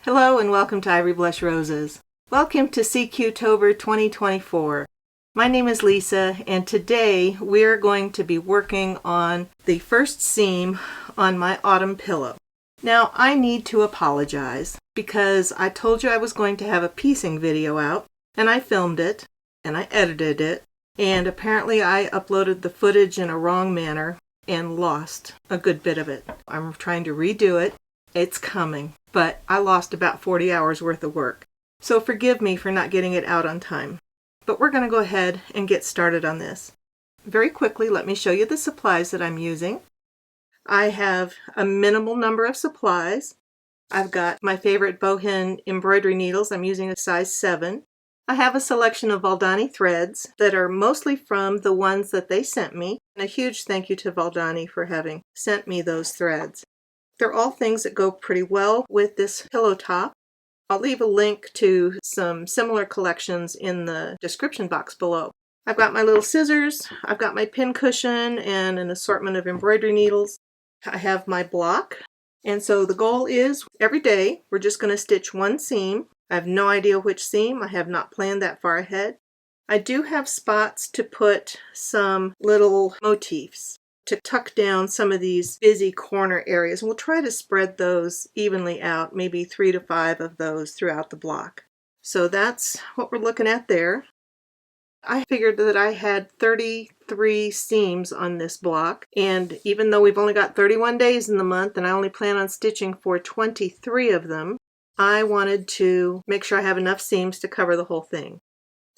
Hello and welcome to Ivory Blush Roses. Welcome to CQtober 2024. My name is Lisa and today we're going to be working on the first seam on my autumn pillow. Now I need to apologize because I told you I was going to have a piecing video out and I filmed it and I edited it and apparently I uploaded the footage in a wrong manner and lost a good bit of it. I'm trying to redo it. It's coming, but I lost about 40 hours worth of work. So forgive me for not getting it out on time. But we're going to go ahead and get started on this. Very quickly, let me show you the supplies that I'm using. I have a minimal number of supplies. I've got my favorite bowhin embroidery needles. I'm using a size 7. I have a selection of Valdani threads that are mostly from the ones that they sent me. And a huge thank you to Valdani for having sent me those threads. They're all things that go pretty well with this pillow top. I'll leave a link to some similar collections in the description box below. I've got my little scissors, I've got my pin cushion and an assortment of embroidery needles. I have my block. And so the goal is every day we're just going to stitch one seam. I have no idea which seam. I have not planned that far ahead. I do have spots to put some little motifs to tuck down some of these busy corner areas. And we'll try to spread those evenly out, maybe 3 to 5 of those throughout the block. So that's what we're looking at there. I figured that I had 33 seams on this block, and even though we've only got 31 days in the month and I only plan on stitching for 23 of them, I wanted to make sure I have enough seams to cover the whole thing.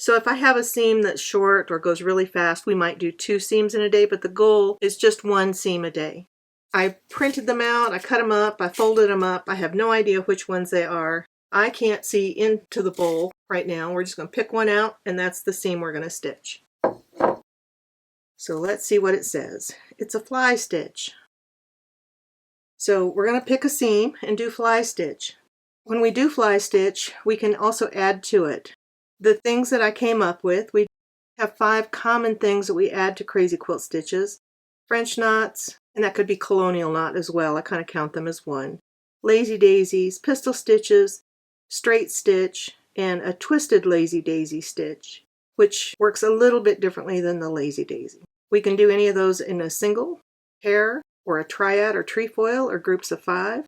So if I have a seam that's short or goes really fast, we might do 2 seams in a day, but the goal is just 1 seam a day. I printed them out, I cut them up, I folded them up. I have no idea which ones they are. I can't see into the bowl right now. We're just going to pick one out, and that's the seam we're going to stitch. So let's see what it says. It's a fly stitch. So we're going to pick a seam and do fly stitch. When we do fly stitch, we can also add to it. The things that I came up with, we have 5 common things that we add to crazy quilt stitches. French knots, and that could be colonial knot as well. I kind of count them as one. Lazy daisies, pistol stitches, straight stitch, and a twisted lazy daisy stitch, which works a little bit differently than the lazy daisy. We can do any of those in a single, pair, or a triad or trefoil or groups of 5.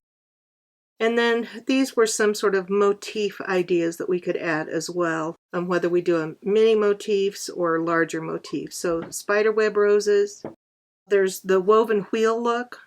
And then these were some sort of motif ideas that we could add as well, whether we do a mini motifs or larger motifs. So spiderweb roses. There's the woven wheel look,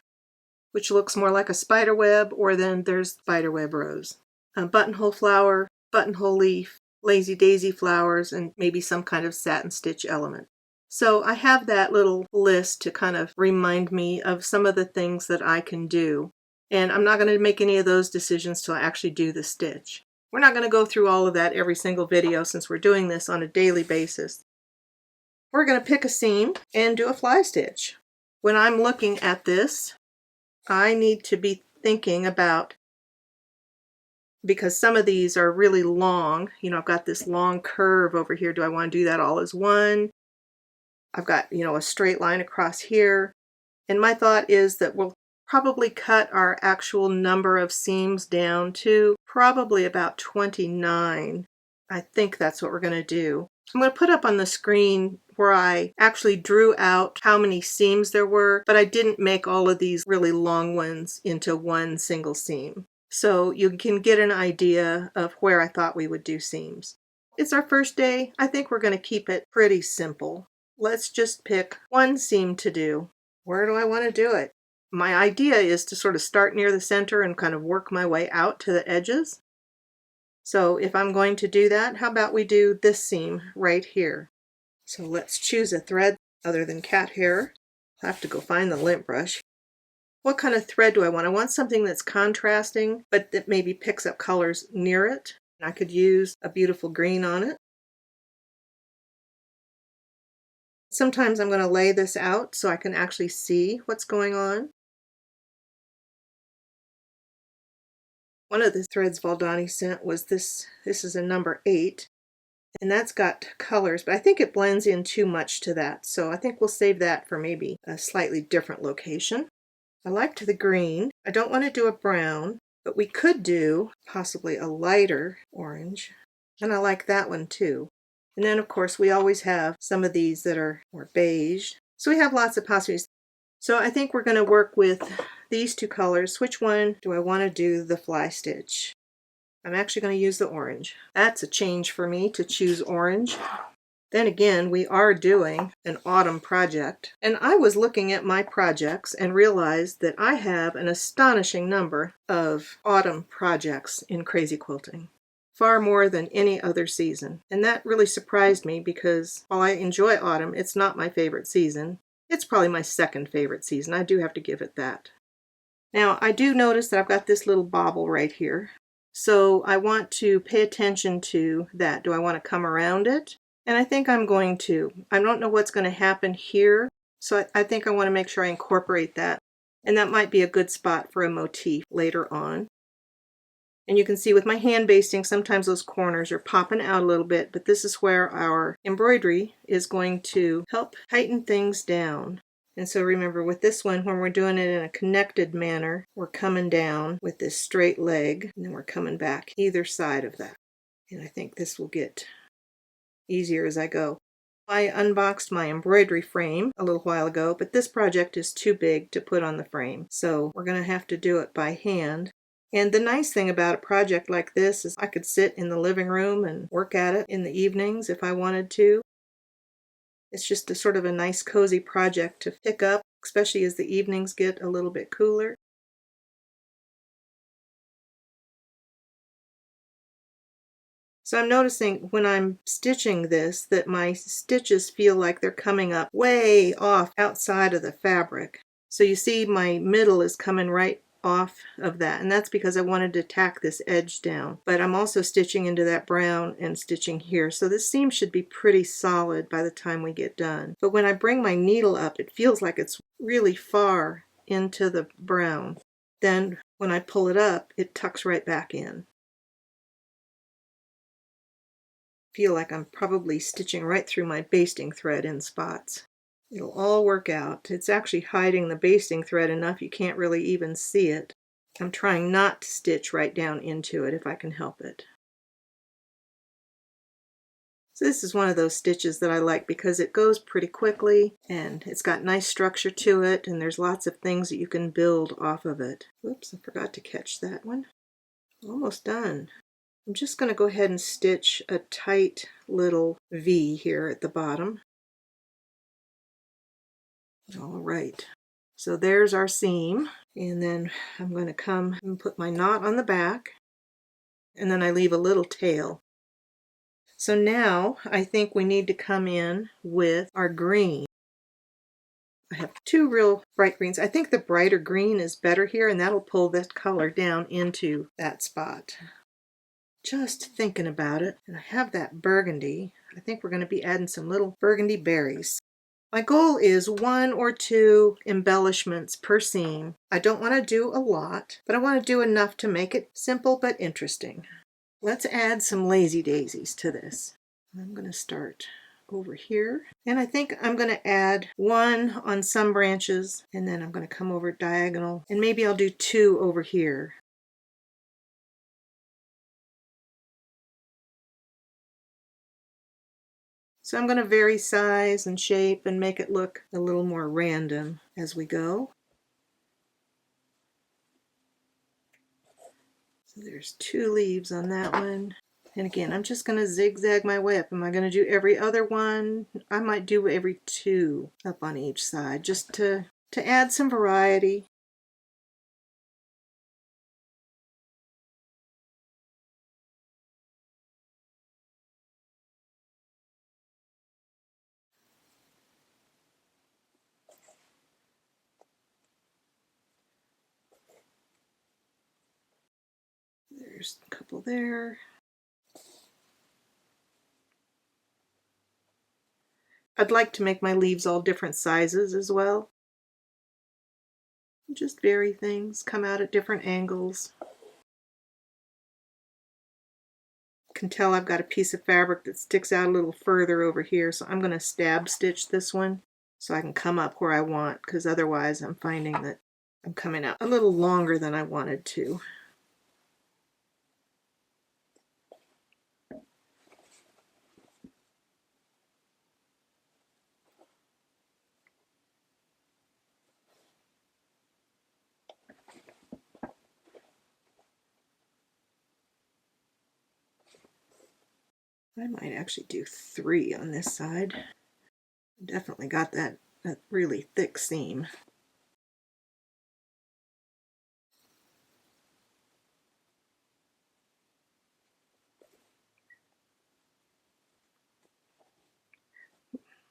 which looks more like a spiderweb, or then there's spiderweb rose. A buttonhole flower, buttonhole leaf, lazy daisy flowers, and maybe some kind of satin stitch element. So I have that little list to kind of remind me of some of the things that I can do. And I'm not going to make any of those decisions till I actually do the stitch. We're not going to go through all of that every single video since we're doing this on a daily basis. We're going to pick a seam and do a fly stitch. When I'm looking at this, I need to be thinking about, because some of these are really long, I've got this long curve over here. Do I want to do that all as one? I've got, a straight line across here. And my thought is that we'll probably cut our actual number of seams down to probably about 29. I think that's what we're going to do. I'm going to put up on the screen where I actually drew out how many seams there were, but I didn't make all of these really long ones into one single seam. So you can get an idea of where I thought we would do seams. It's our first day. I think we're going to keep it pretty simple. Let's just pick one seam to do. Where do I want to do it? My idea is to sort of start near the center and kind of work my way out to the edges. So if I'm going to do that, how about we do this seam right here? So let's choose a thread other than cat hair. I'll have to go find the lint brush. What kind of thread do I want? I want something that's contrasting, but that maybe picks up colors near it. I could use a beautiful green on it. Sometimes I'm going to lay this out so I can actually see what's going on. One of the threads Valdani sent was this. This is a number 8, and that's got colors, but I think it blends in too much to that, so I think we'll save that for maybe a slightly different location. I liked the green. I don't want to do a brown. But we could do possibly a lighter orange, and I like that one too. And then of course we always have some of these that are more beige. So we have lots of possibilities. So I think we're going to work with these two colors. Which one do I want to do the fly stitch? I'm actually going to use the orange. That's a change for me to choose orange. Then again, we are doing an autumn project. And I was looking at my projects and realized that I have an astonishing number of autumn projects in Crazy Quilting. Far more than any other season. And that really surprised me because while I enjoy autumn, it's not my favorite season. It's probably my second favorite season. I do have to give it that. Now, I do notice that I've got this little bobble right here. So I want to pay attention to that. Do I want to come around it? And I think I'm going to. I don't know what's going to happen here. So I think I want to make sure I incorporate that. And that might be a good spot for a motif later on. And you can see with my hand basting, sometimes those corners are popping out a little bit, but this is where our embroidery is going to help tighten things down. And so remember with this one, when we're doing it in a connected manner, we're coming down with this straight leg, and then we're coming back either side of that. And I think this will get easier as I go. I unboxed my embroidery frame a little while ago, but this project is too big to put on the frame. So we're going to have to do it by hand. And the nice thing about a project like this is I could sit in the living room and work at it in the evenings if I wanted to. It's just a sort of a nice cozy project to pick up, especially as the evenings get a little bit cooler. So I'm noticing when I'm stitching this that my stitches feel like they're coming up way off outside of the fabric. So you see my middle is coming right off of that, and that's because I wanted to tack this edge down. But I'm also stitching into that brown and stitching here, so this seam should be pretty solid by the time we get done. But when I bring my needle up, it feels like it's really far into the brown. Then when I pull it up, it tucks right back in. Feel like I'm probably stitching right through my basting thread in spots. It'll all work out. It's actually hiding the basting thread enough you can't really even see it. I'm trying not to stitch right down into it if I can help it. So this is one of those stitches that I like because it goes pretty quickly and it's got nice structure to it, and there's lots of things that you can build off of it. Whoops, I forgot to catch that one. Almost done. I'm just going to go ahead and stitch a tight little V here at the bottom. All right, so there's our seam, and then I'm going to come and put my knot on the back, and then I leave a little tail. So now I think we need to come in with our green. I have two real bright greens. I think the brighter green is better here, and that'll pull this color down into that spot. Just thinking about it, and I have that burgundy. I think we're going to be adding some little burgundy berries. My goal is 1 or 2 embellishments per seam. I don't want to do a lot, but I want to do enough to make it simple but interesting. Let's add some lazy daisies to this. I'm going to start over here, and I think I'm going to add 1 on some branches, and then I'm going to come over diagonal, and maybe I'll do 2 over here. So I'm going to vary size and shape and make it look a little more random as we go. So there's 2 leaves on that one. And again, I'm just going to zigzag my way up. Am I going to do every other one? I might do every 2 up on each side just to add some variety. There's a couple there. I'd like to make my leaves all different sizes as well. Just vary things, come out at different angles. Can tell I've got a piece of fabric that sticks out a little further over here, so I'm going to stab stitch this one so I can come up where I want, because otherwise I'm finding that I'm coming out a little longer than I wanted to. I might actually do 3 on this side. Definitely got that really thick seam.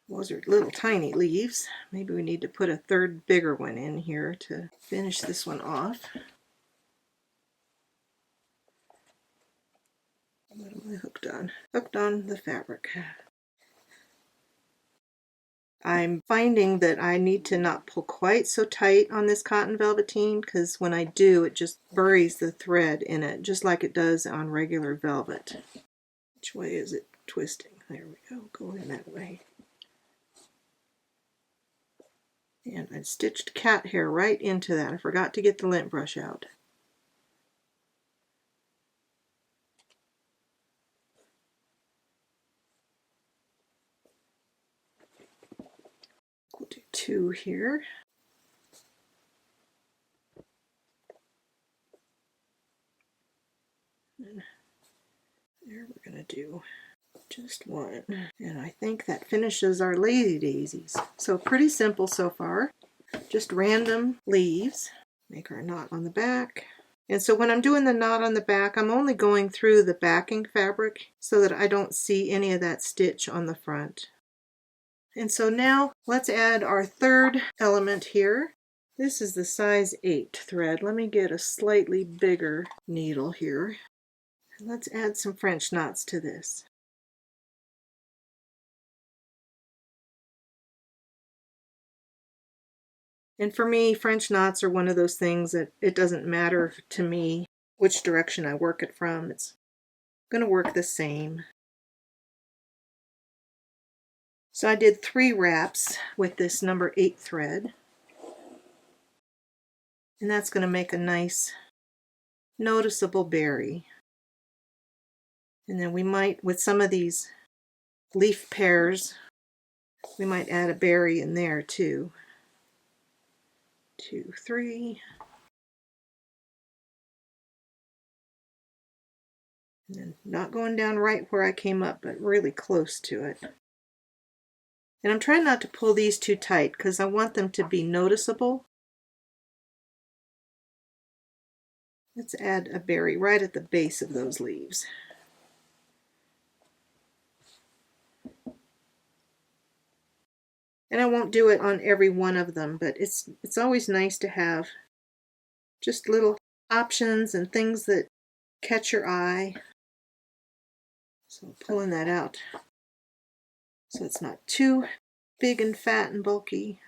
Those are little tiny leaves. Maybe we need to put a third bigger one in here to finish this one off. What am I hooked on? Hooked on the fabric. I'm finding that I need to not pull quite so tight on this cotton velveteen, because when I do, it just buries the thread in it, just like it does on regular velvet. Which way is it twisting? There we go, going that way. And I stitched cat hair right into that. I forgot to get the lint brush out. We'll do 2 here. And there we're going to do just 1. And I think that finishes our lazy daisies. So pretty simple so far. Just random leaves. Make our knot on the back. And so when I'm doing the knot on the back, I'm only going through the backing fabric so that I don't see any of that stitch on the front. And so now let's add our third element here. This is the size 8 thread. Let me get a slightly bigger needle here. And let's add some French knots to this. And for me, French knots are one of those things that it doesn't matter to me which direction I work it from. It's going to work the same. So I did 3 wraps with this number 8 thread. And that's going to make a nice noticeable berry. And then we might, with some of these leaf pairs, we might add a berry in there too. 2, 3. And then not going down right where I came up, but really close to it. And I'm trying not to pull these too tight because I want them to be noticeable. Let's add a berry right at the base of those leaves. And I won't do it on every one of them, but it's always nice to have just little options and things that catch your eye. So pulling that out so it's not too big and fat and bulky.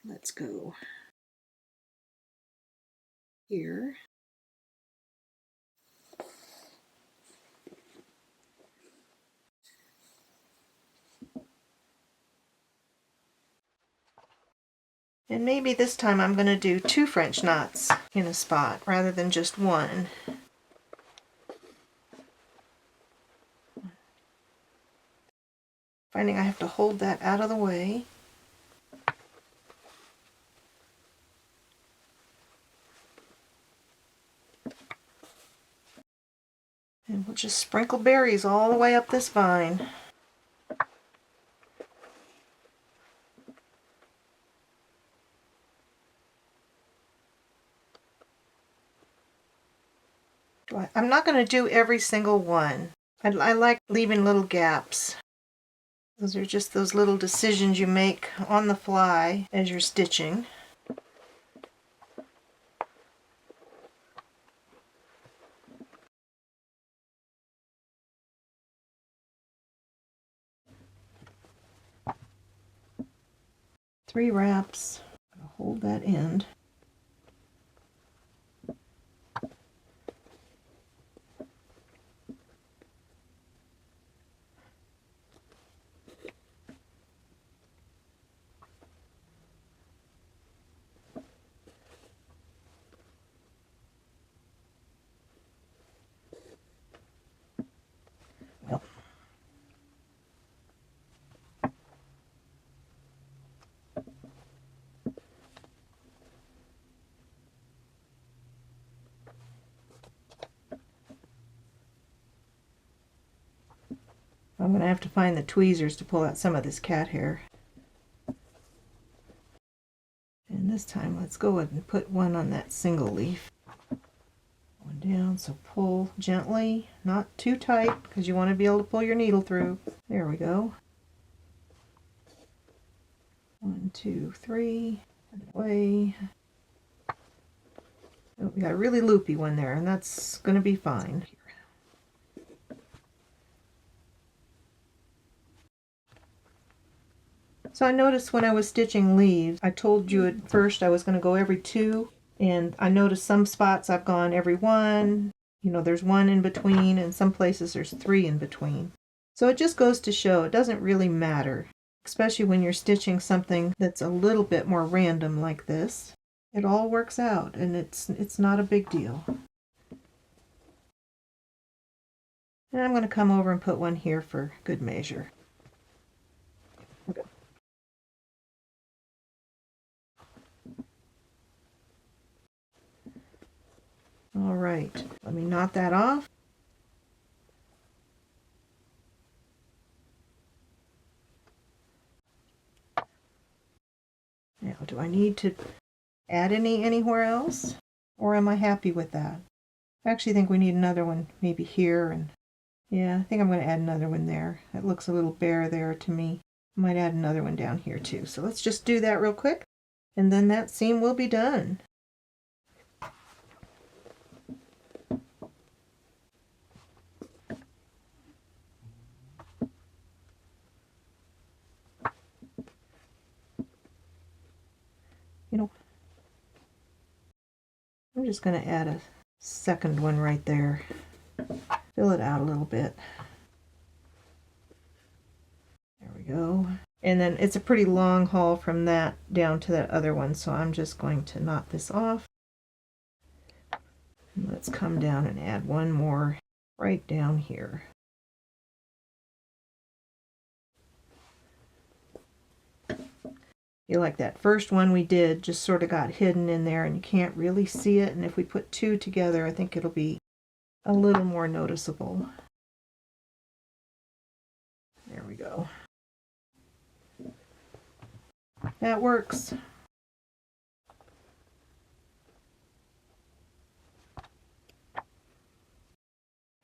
Let's go here. And maybe this time I'm going to do 2 French knots in a spot rather than just 1. Finding I have to hold that out of the way. And we'll just sprinkle berries all the way up this vine. I'm not going to do every single one. I like leaving little gaps. Those are just those little decisions you make on the fly as you're stitching. Three wraps. I'll hold that end. I'm going to have to find the tweezers to pull out some of this cat hair. And this time let's go ahead and put one on that single leaf. One down, so pull gently, not too tight because you want to be able to pull your needle through. There we go. 1, 2, 3, put it away. Oh, we got a really loopy one there, and that's going to be fine. So I noticed when I was stitching leaves, I told you at first I was going to go every 2, and I noticed some spots I've gone every 1. You know, there's 1 in between, and some places there's 3 in between. So it just goes to show it doesn't really matter, especially when you're stitching something that's a little bit more random like this. It all works out, and it's not a big deal. And I'm going to come over and put one here for good measure. Okay. All right, let me knot that off. Now, do I need to add anywhere else, or am I happy with that? I actually think we need another one maybe here, and yeah, I think I'm going to add another one there. It looks a little bare there to me. I might add another one down here too. So let's just do that real quick, and then that seam will be done. You know, I'm just going to add a second one right there. Fill it out a little bit. There we go. And then it's a pretty long haul from that down to that other one, so I'm just going to knot this off. And let's come down and add one more right down here. feel like that first one we did just sort of got hidden in there and you can't really see it, and if we put 2 together I think it'll be a little more noticeable. There we go. That works.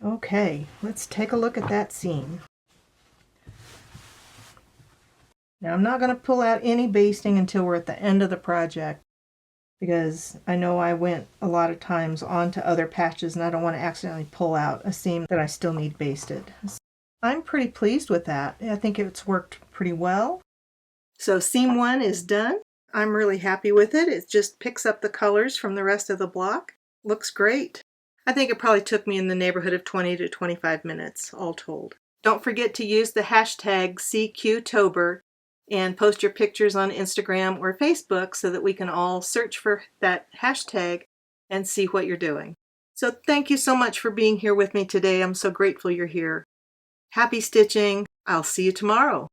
Okay, let's take a look at that seam. Now I'm not going to pull out any basting until we're at the end of the project, because I know I went a lot of times onto other patches and I don't want to accidentally pull out a seam that I still need basted. I'm pretty pleased with that. I think it's worked pretty well. So seam 1 is done. I'm really happy with it. It just picks up the colors from the rest of the block. Looks great. I think it probably took me in the neighborhood of 20 to 25 minutes all told. Don't forget to use the hashtag CQtober and post your pictures on Instagram or Facebook so that we can all search for that hashtag and see what you're doing. So thank you so much for being here with me today. I'm so grateful you're here. Happy stitching. I'll see you tomorrow.